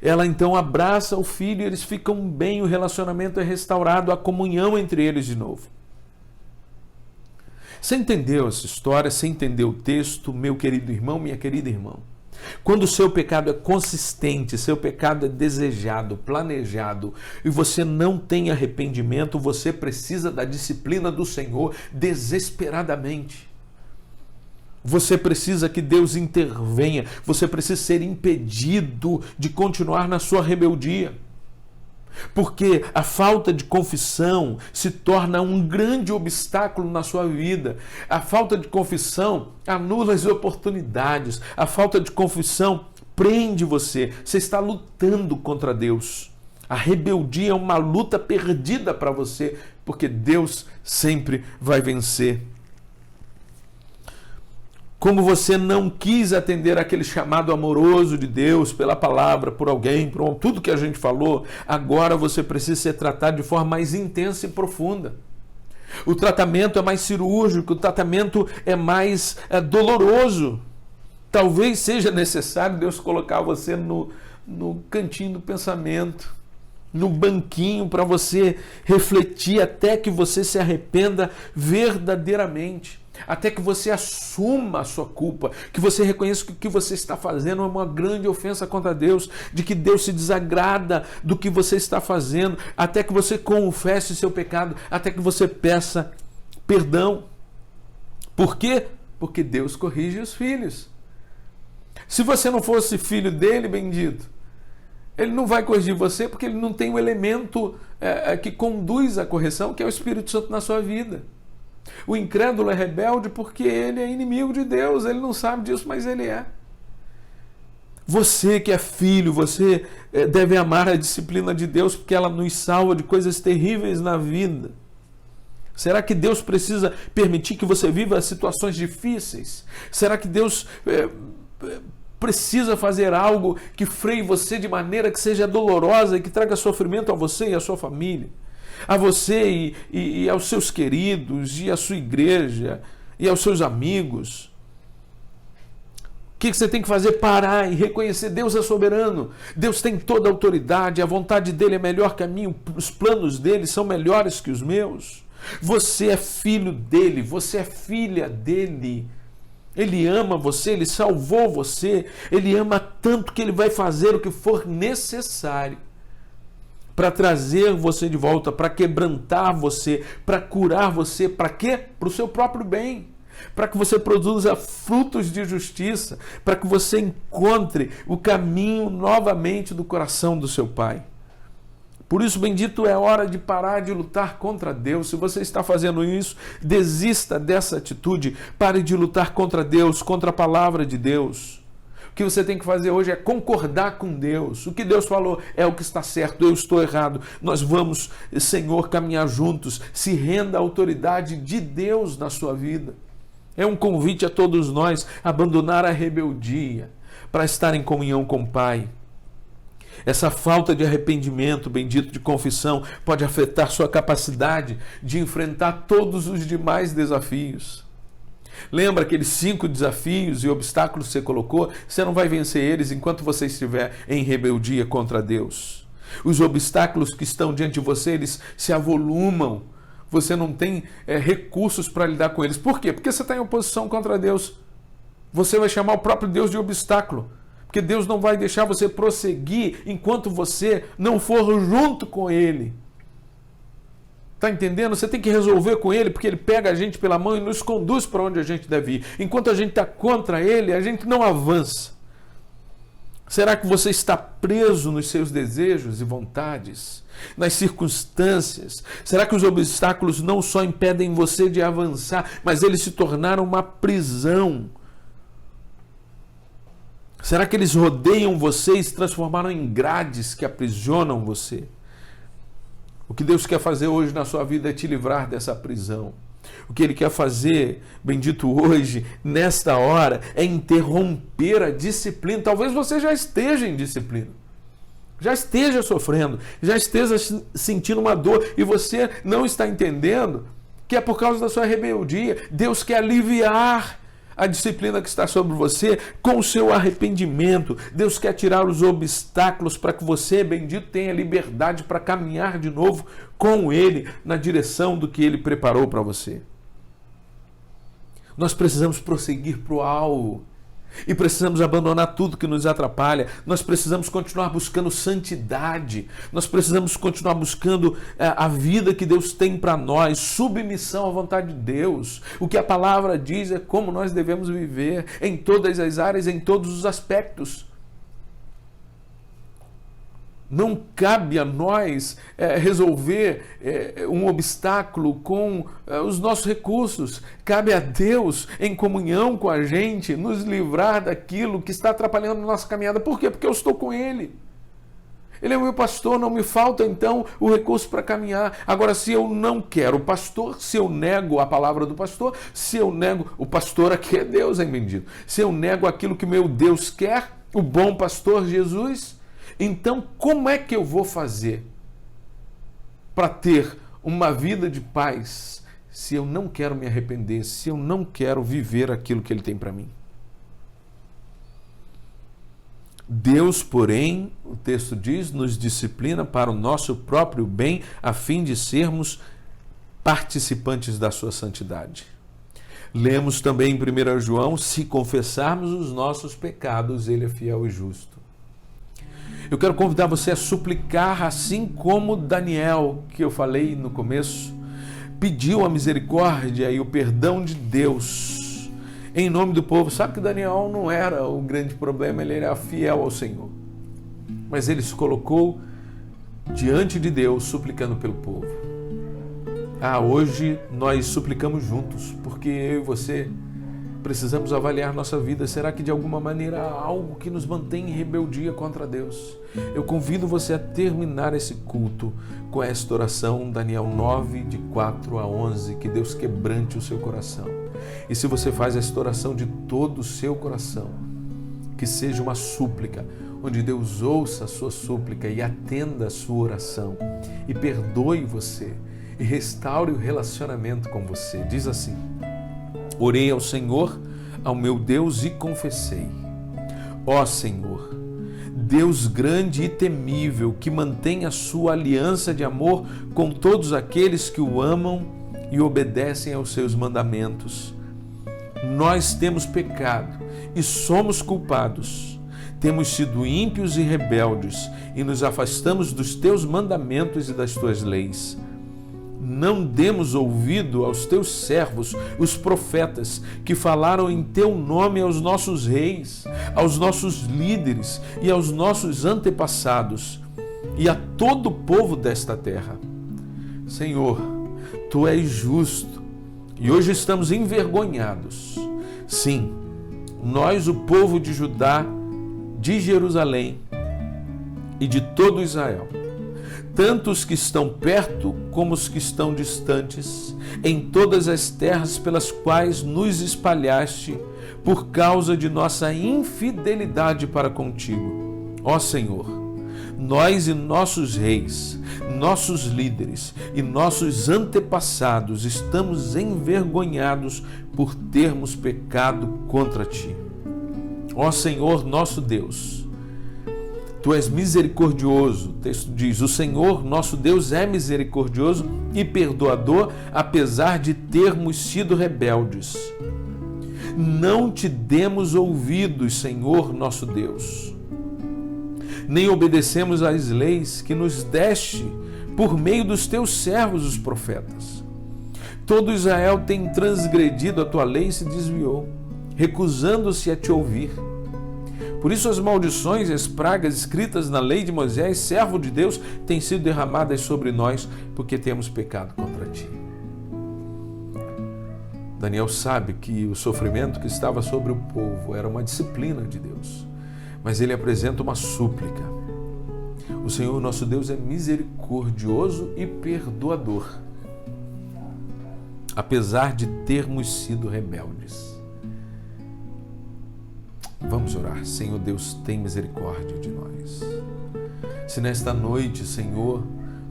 Ela então abraça o filho e eles ficam bem, o relacionamento é restaurado, a comunhão entre eles de novo. Você entendeu essa história? Você entendeu o texto, meu querido irmão, minha querida irmã? Quando o seu pecado é consistente, seu pecado é desejado, planejado, e você não tem arrependimento, você precisa da disciplina do Senhor desesperadamente. Você precisa que Deus intervenha, você precisa ser impedido de continuar na sua rebeldia. Porque a falta de confissão se torna um grande obstáculo na sua vida. A falta de confissão anula as oportunidades. A falta de confissão prende você. Você está lutando contra Deus. A rebeldia é uma luta perdida para você, porque Deus sempre vai vencer. Como você não quis atender aquele chamado amoroso de Deus pela palavra, por alguém, por tudo que a gente falou, agora você precisa ser tratado de forma mais intensa e profunda. O tratamento é mais cirúrgico, o tratamento é mais doloroso. Talvez seja necessário Deus colocar você no cantinho do pensamento, no banquinho, para você refletir até que você se arrependa verdadeiramente. Até que você assuma a sua culpa, que você reconheça que o que você está fazendo é uma grande ofensa contra Deus, de que Deus se desagrada do que você está fazendo, até que você confesse seu pecado, até que você peça perdão. Por quê? Porque Deus corrige os filhos. Se você não fosse filho dele, bendito, ele não vai corrigir você porque ele não tem o elemento que conduz à correção, que é o Espírito Santo na sua vida. O incrédulo é rebelde porque ele é inimigo de Deus, ele não sabe disso, mas ele é. Você que é filho, você deve amar a disciplina de Deus, porque ela nos salva de coisas terríveis na vida. Será que Deus precisa permitir que você viva situações difíceis? Será que Deus precisa fazer algo que freie você de maneira que seja dolorosa e que traga sofrimento a você e a sua família? a você e aos seus queridos, e à sua igreja, e aos seus amigos. O que você tem que fazer? Parar e reconhecer: Deus é soberano, Deus tem toda a autoridade, a vontade dele é melhor que a minha, os planos dele são melhores que os meus. Você é filho dele, você é filha dele. Ele ama você, ele salvou você, ele ama tanto que ele vai fazer o que for necessário para trazer você de volta, para quebrantar você, para curar você. Para quê? Para o seu próprio bem. Para que você produza frutos de justiça, para que você encontre o caminho novamente do coração do seu Pai. Por isso, bendito, é hora de parar de lutar contra Deus. Se você está fazendo isso, desista dessa atitude. Pare de lutar contra Deus, contra a palavra de Deus. O que você tem que fazer hoje é concordar com Deus. O que Deus falou é o que está certo, eu estou errado. Nós vamos, Senhor, caminhar juntos. Se renda à autoridade de Deus na sua vida. É um convite a todos nós a abandonar a rebeldia para estar em comunhão com o Pai. Essa falta de arrependimento, bendito, de confissão, pode afetar sua capacidade de enfrentar todos os demais desafios. Lembra aqueles 5 desafios e obstáculos que você colocou? Você não vai vencer eles enquanto você estiver em rebeldia contra Deus. Os obstáculos que estão diante de você, eles se avolumam. Você não tem recursos para lidar com eles. Por quê? Porque você está em oposição contra Deus. Você vai chamar o próprio Deus de obstáculo. Porque Deus não vai deixar você prosseguir enquanto você não for junto com Ele. Está entendendo? Você tem que resolver com Ele, porque Ele pega a gente pela mão e nos conduz para onde a gente deve ir. Enquanto a gente está contra Ele, a gente não avança. Será que você está preso nos seus desejos e vontades? Nas circunstâncias? Será que os obstáculos não só impedem você de avançar, mas eles se tornaram uma prisão? Será que eles rodeiam você e se transformaram em grades que aprisionam você? O que Deus quer fazer hoje na sua vida é te livrar dessa prisão. O que Ele quer fazer, bendito, hoje, nesta hora, é interromper a disciplina. Talvez você já esteja em disciplina, já esteja sofrendo, já esteja sentindo uma dor e você não está entendendo que é por causa da sua rebeldia. Deus quer aliviar a disciplina que está sobre você com o seu arrependimento. Deus quer tirar os obstáculos para que você, bendito, tenha liberdade para caminhar de novo com Ele na direção do que Ele preparou para você. Nós precisamos prosseguir para o alvo e precisamos abandonar tudo que nos atrapalha. Nós precisamos continuar buscando santidade. Nós precisamos continuar buscando a vida que Deus tem para nós, submissão à vontade de Deus. O que a palavra diz é como nós devemos viver em todas as áreas, em todos os aspectos. Não cabe a nós resolver um obstáculo com os nossos recursos. Cabe a Deus, em comunhão com a gente, nos livrar daquilo que está atrapalhando a nossa caminhada. Por quê? Porque eu estou com Ele. Ele é o meu pastor, não me falta então o recurso para caminhar. Agora, se eu não quero o pastor, se eu nego a palavra do pastor, se eu nego, o pastor aqui é Deus, hein, bendito? Se eu nego aquilo que meu Deus quer, o bom pastor Jesus, então como é que eu vou fazer para ter uma vida de paz se eu não quero me arrepender, se eu não quero viver aquilo que Ele tem para mim? Deus, porém, o texto diz, nos disciplina para o nosso próprio bem, a fim de sermos participantes da sua santidade. Lemos também em 1 João, se confessarmos os nossos pecados, Ele é fiel e justo. Eu quero convidar você a suplicar, assim como Daniel, que eu falei no começo, pediu a misericórdia e o perdão de Deus em nome do povo. Sabe que Daniel não era o grande problema, ele era fiel ao Senhor. Mas ele se colocou diante de Deus, suplicando pelo povo. Hoje nós suplicamos juntos, porque eu e você precisamos avaliar nossa vida. Será que de alguma maneira há algo que nos mantém em rebeldia contra Deus? Eu convido você a terminar esse culto com esta oração, Daniel 9, de 4 a 11, que Deus quebrante o seu coração. E se você faz esta oração de todo o seu coração, que seja uma súplica, onde Deus ouça a sua súplica e atenda a sua oração e perdoe você e restaure o relacionamento com você. Diz assim: orei ao Senhor, ao meu Deus, e confessei: ó Senhor, Deus grande e temível, que mantém a sua aliança de amor com todos aqueles que o amam e obedecem aos seus mandamentos. Nós temos pecado e somos culpados. Temos sido ímpios e rebeldes e nos afastamos dos teus mandamentos e das tuas leis. Não demos ouvido aos teus servos, os profetas, que falaram em teu nome aos nossos reis, aos nossos líderes e aos nossos antepassados e a todo o povo desta terra. Senhor, tu és justo e hoje estamos envergonhados. Sim, nós, o povo de Judá, de Jerusalém e de todo Israel, tanto os que estão perto como os que estão distantes, em todas as terras pelas quais nos espalhaste por causa de nossa infidelidade para contigo. Ó Senhor, nós e nossos reis, nossos líderes e nossos antepassados estamos envergonhados por termos pecado contra ti. Ó Senhor, nosso Deus, tu és misericordioso. O texto diz: o Senhor, nosso Deus, é misericordioso e perdoador, apesar de termos sido rebeldes. Não te demos ouvidos, Senhor, nosso Deus, nem obedecemos às leis que nos deste por meio dos teus servos, os profetas. Todo Israel tem transgredido a tua lei e se desviou, recusando-se a te ouvir. Por isso as maldições e as pragas escritas na lei de Moisés, servo de Deus, têm sido derramadas sobre nós, porque temos pecado contra ti. Daniel sabe que o sofrimento que estava sobre o povo era uma disciplina de Deus, mas ele apresenta uma súplica. O Senhor nosso Deus é misericordioso e perdoador, apesar de termos sido rebeldes. Vamos orar. Senhor Deus, tem misericórdia de nós. Se nesta noite, Senhor,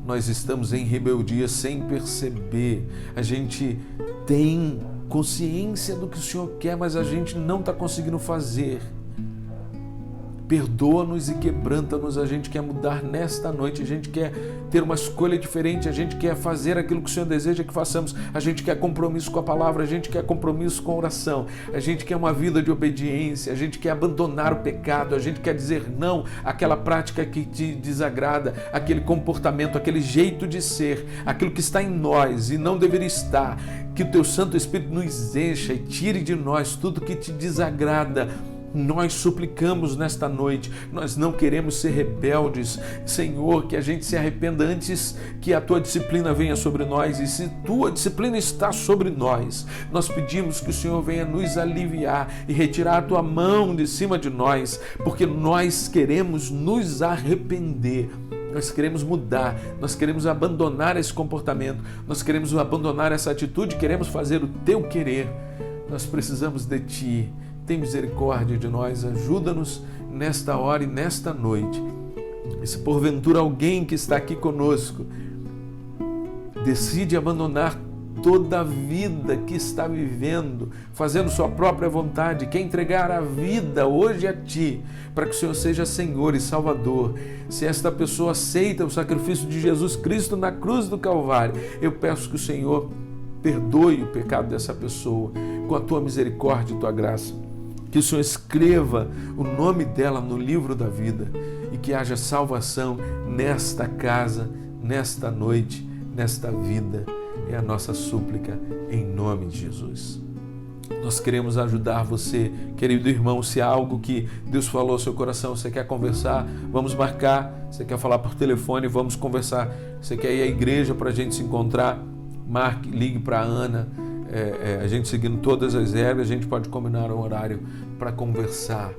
nós estamos em rebeldia sem perceber, a gente tem consciência do que o Senhor quer, mas a gente não está conseguindo fazer. Perdoa-nos e quebranta-nos. A gente quer mudar nesta noite, a gente quer ter uma escolha diferente, a gente quer fazer aquilo que o Senhor deseja que façamos, a gente quer compromisso com a palavra, a gente quer compromisso com a oração, a gente quer uma vida de obediência, a gente quer abandonar o pecado, a gente quer dizer não àquela prática que te desagrada, aquele comportamento, aquele jeito de ser, aquilo que está em nós e não deveria estar. Que o teu Santo Espírito nos encha e tire de nós tudo que te desagrada. Nós suplicamos nesta noite, nós não queremos ser rebeldes, Senhor, que a gente se arrependa antes que a tua disciplina venha sobre nós, e se tua disciplina está sobre nós, nós pedimos que o Senhor venha nos aliviar e retirar a tua mão de cima de nós, porque nós queremos nos arrepender. Nós queremos mudar, nós queremos abandonar esse comportamento, nós queremos abandonar essa atitude, queremos fazer o teu querer. Nós precisamos de ti. Tem misericórdia de nós, ajuda-nos nesta hora e nesta noite. E se porventura alguém que está aqui conosco decide abandonar toda a vida que está vivendo, fazendo sua própria vontade, quer entregar a vida hoje a ti, para que o Senhor seja Senhor e Salvador, se esta pessoa aceita o sacrifício de Jesus Cristo na cruz do Calvário, eu peço que o Senhor perdoe o pecado dessa pessoa, com a tua misericórdia e tua graça. Que o Senhor escreva o nome dela no livro da vida e que haja salvação nesta casa, nesta noite, nesta vida. É a nossa súplica em nome de Jesus. Nós queremos ajudar você, querido irmão. Se há algo que Deus falou ao seu coração, você quer conversar, vamos marcar. Você quer falar por telefone, vamos conversar. Você quer ir à igreja para a gente se encontrar, marque, ligue para a Ana. A gente seguindo todas as regras, a gente pode combinar um horário para conversar.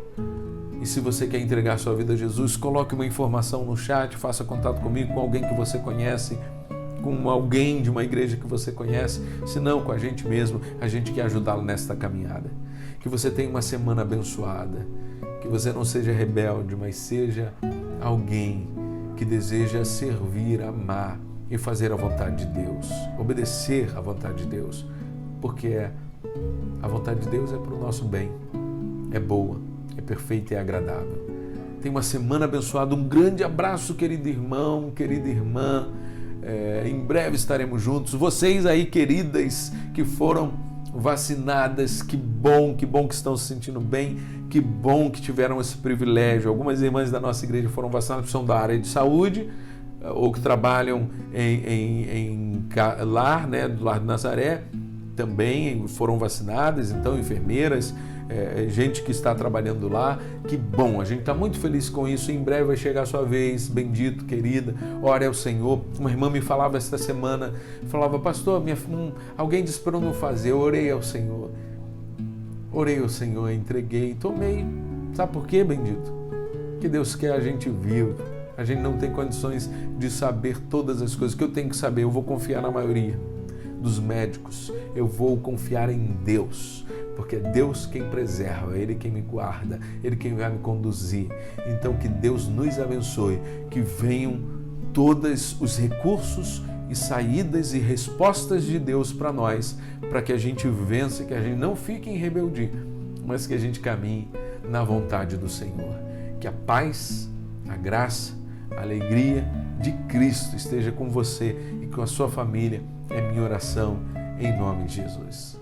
E se você quer entregar sua vida a Jesus, coloque uma informação no chat, faça contato comigo, com alguém que você conhece, com alguém de uma igreja que você conhece, se não, com a gente mesmo, a gente quer ajudá-lo nesta caminhada. Que você tenha uma semana abençoada, Que você não seja rebelde, mas seja alguém que deseja servir, amar e fazer a vontade de Deus, obedecer à vontade de Deus, porque a vontade de Deus é para o nosso bem, é boa, é perfeita e é agradável. Tenha uma semana abençoada, um grande abraço, querido irmão, querida irmã, em breve estaremos juntos. Vocês aí, queridas, que foram vacinadas, que bom que estão se sentindo bem, que bom que tiveram esse privilégio. Algumas irmãs da nossa igreja foram vacinadas, que são da área de saúde, ou que trabalham em lar, né, do Lar de Nazaré, também foram vacinadas, então enfermeiras, gente que está trabalhando lá, que bom, a gente está muito feliz com isso. Em breve vai chegar a sua vez, bendito, querida, ore ao Senhor. Uma irmã me falava esta semana, falava, pastor, alguém disse para eu não fazer, eu orei ao Senhor, entreguei, tomei. Sabe por quê, bendito? Que Deus quer a gente vivo. A gente não tem condições de saber todas as coisas que eu tenho que saber. Eu vou confiar na maioria dos médicos. Eu vou confiar em Deus, porque é Deus quem preserva, Ele quem me guarda, Ele quem vai me conduzir. Então que Deus nos abençoe, que venham todos os recursos e saídas e respostas de Deus para nós, para que a gente vença, que a gente não fique em rebeldia, mas que a gente caminhe na vontade do Senhor. Que a paz, a graça, a alegria de Cristo esteja com você e com a sua família. É minha oração em nome de Jesus.